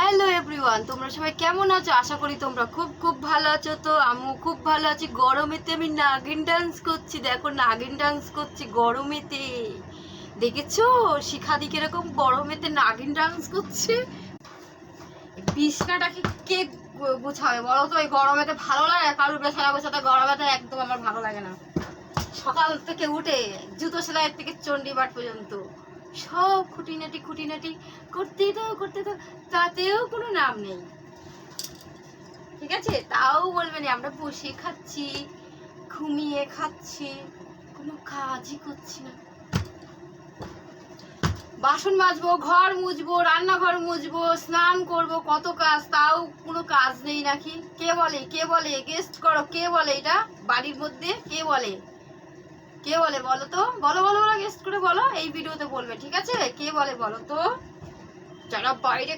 Hello everyone, তোমরা সবাই কেমন আছো? আশা করি তোমরা খুব খুব ভালো আছো। তো আমিও খুব ভালো আছি। গরমেতে আমি নাগিন ডান্স করছি, দেখো নাগিন ডান্স করছি গরমেতে। দেখেছো শিখাদি কিরকম গরমেতে নাগিন ডান্স করছে? বিছনাটাকে কে গুছাবে বলো তো? এই গরমেতে ভালো লাগে? কারুর বেছানা গোছাতে গরমেতে একদম আমার ভালো লাগে না। সকাল থেকে উঠে জুতো সেলাইয়ের থেকে চণ্ডীপাঠ পর্যন্ত সব খুঁটিনাটি করতে তো তাতেও কোনো নাম নেই। ঠিক আছে, তাও বলবে না আমরা বসে খাচ্ছি, ঘুমিয়ে খাচ্ছি, কোনো কাজই করছি না। বাসন মাজবো, ঘর মুছবো, রান্নাঘর মুছবো, স্নান করব, কত কাজ, তাও কোনো কাজ নেই নাকি? কে বলে গেস্ট করো? কে বলে এটা বাড়ির মধ্যে? কে বলে বলো তো? বলো বলো বলো, গেস্ট করে বলো, এই ভিডিওতে বলবে, ঠিক আছে? কে বলে বলো তো? যারা বাইরে